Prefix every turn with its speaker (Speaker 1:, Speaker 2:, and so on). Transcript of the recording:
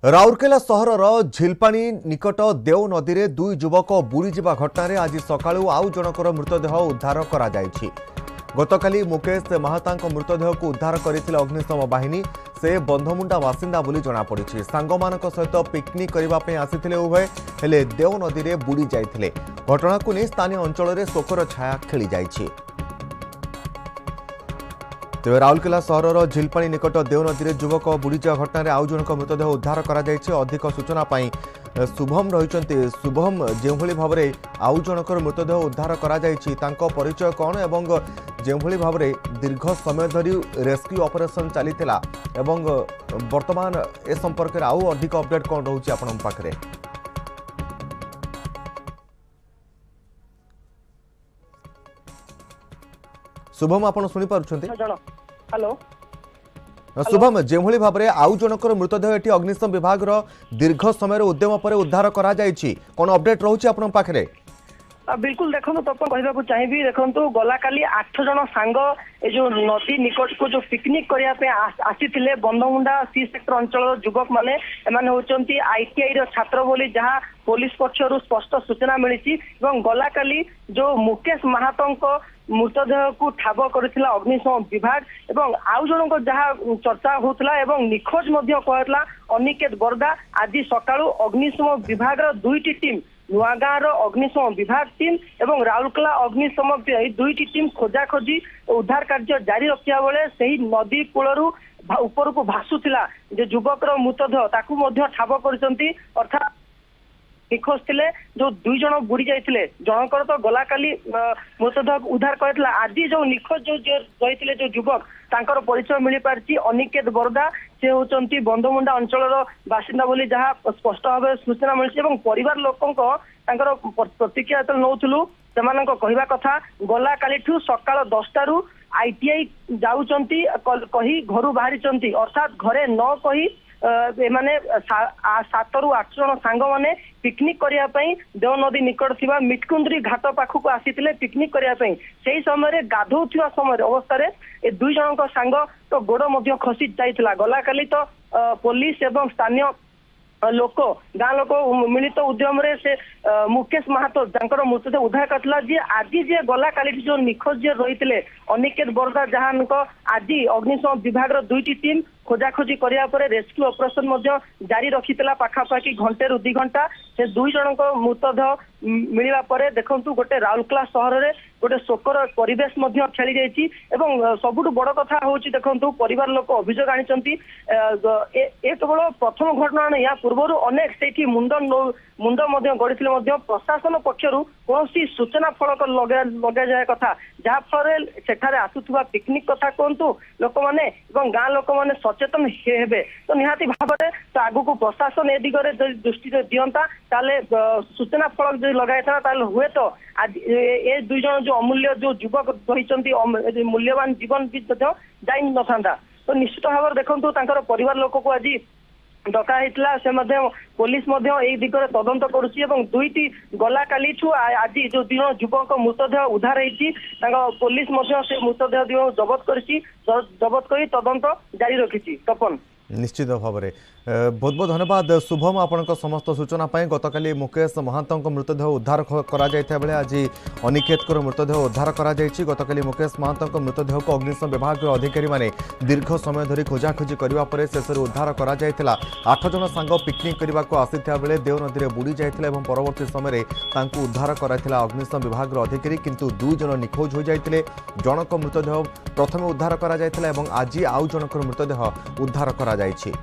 Speaker 1: राउरकेला सहरर झिलपानी निकट देव नदी में दुई युवक बुड़ीजा घटन आज सकाळू आउ जनकर मृतदेह उद्धार करा जायछि। गतकाली मुकेश महाता मृतदेह को उद्धार करथिले अग्निशम बाहिनी। से बंधमुंडा बासिंदा बोली जଣାपड़ी। सांगमानक सहित पिकनिक करने आसीथिले उभय हेले देव नदी में बुड़ी जाइथिले। घटना को नहीं स्थानीय अंचल में शोकर छाया खेली जाइछि। तेज राउरकेला सहरर झिलपानी निकट देव नदी में युवक बुड़ीजा घटन आउ जनक मृतदेह उद्धार करा जायछि। अधिक सूचना पाई शुभम रही। शुभम जो भाव में आउ जनकर मृतदेह उद्धार करा जायछि तांको परिचय कौन एवं जो भाव में दीर्घ समय धरी रेस्क्यू ऑपरेशन चलीथिला एवं वर्तमान ए संपर्क में आउ अधिक अपडेट कौन रोचे आपण पाखरे? शुभम आपण सुनी पारुछन्ती?
Speaker 2: हेलो
Speaker 1: शुभम जो भाव में आउ जनकर मृतदेह एटी अग्निशम विभाग दीर्घ समय उद्यम पर उद्धार करा जायछि कोन अपडेट रोचे आपण पाखरे?
Speaker 2: बिल्कुल देखो तो कहवाक चाहिए। देखो गला काली 8 जन सांग जो नदी निकट को जो पिकनिक करने आसी बंधमुंडा सी सेक्टर अंचल युवक माने होचंती आईटीआई रो छात्र बोली जहाँ पुलिस पक्षर स्पष्ट सूचना मिली। गला काली जो मुकेश महाता मृतदेह को ठाब करथिला अग्निशम विभाग एवं आउ जनक जहाँ चर्चा होता एवं निखोज कहला अनिकेत बरदा। आज सकाळू अग्निशम विभाग दुईटी टीम नुआगाँव अग्निशम विभाग टीम एवं राउरकेला अग्निशम दुईटी टीम खोजाखोजी उद्धार कार्य जारी रखा बेले से नदी कूलू ऊपर को भासुला जो युवक मृतदेह ताकू ठाब कर अर्थात निखोज थे जो दुई जन बुड़ी जाते जनकर तो गला काली मृतदेह उद्धार करता। आज जो निखोज जो रही जो युवक तांकर परिचय मिल पार्टी अनिकेत बरदा। से होचंती बंधमुंडा अंचल बासिंदा बोली जहाँ स्पष्ट भाव सूचना मिली। परिवार लोकों प्रतिक्रिया नौलु से कहवा कथा गला काली सकाल 10 आईटीआई जाऊँगी कही घर बाहरी अर्थात घरे न कही एमाने 7 ରୁ 8 जन सांग माने पिकनिक करने देव नदी निकट थी मिटकुंद्री घाट पाखक आसी पिकनिक करने से समय गाधौवा समय अवस्था ए दुई जन सांग तो गोड़ खसी जाइला। गला काली तो पुलिस एवं स्थानीय लोक गाँ लोक मिलित उद्यम रे से मुकेश महातो जंकर मृतदेह उद्धार करथिला। जी आज जे गला काली जो निखोज जे रही अनिकेत बरदा जहाँ आज अग्निशम विभाग दुईटी टीम खोजाखोजी करने रेस्क्यू ऑपरेशन जारी रखी पाखापाखि घंटे रु 2 घंटा से दुई जन मृतदेह मिलवा पर देखु गोटे राउरकेला सहर में गोटे शोकर परिवेश खेली जाइए। सबुठ बड़ कथा हूँ देखो परिवार लोक अभियोग आनी केवल प्रथम घटना नहीं या पूर्व अनेक से मुंड गड़ी प्रशासन पक्षर कौन सूचना फलक लगे जाए कथा जहाँफल से आसुवा पिकनिक कथा कहतु लोक मैंने गाँ लोक मैंने सचेतन हे तो निहाती भाव में तो आगु को प्रशासन ए दिगरे दृष्टि दिंता सूचना फलक जो लगाई था हुए तो आज ए दुई जन जो अमूल्य जो युवक रही मूल्यवान जीवन भी जाई न था। तो निश्चित भाव देखो परिवार लोक को आज डकाई से पुलिस यही दिगरे तदंत करुच्ची। दुईटी गला काली आज जो दिन युवक मृतदेह उद्धार होती पुलिस से मृतदेह दिन जबत कर तदंत जारी रखी। तपन
Speaker 1: निश्चित भाव में बहुत बहुत धन्यवाद शुभम आपण समस्त सूचना पाई। गतकाली मुकेश महाता मृतदेह उद्धार करा जायथा बेले आज अनिकेत मृतदेह उद्धार करा जायछि। गतकाली मुकेश महाता मृतदेह को अग्निशम विभाग अधिकारी माने दीर्घ समय धरी खोजाखोजी करबा परे शेष उद्धार करा जायथिला। 8 जन सांग पिकनिक करने को आसीथिया बेले देव नदी में बुड़ी जायथिला एवं परवर्ती समय तांकु उद्धार कराइथिला अग्निशम विभाग अधिकारी किंतु 2 जन निखोज हो जायथिले। जनक मृतदेह प्रथमे उद्धार करा जायथिला एवं आज आउ जनकर मृतदेह उद्धार करा जायछि।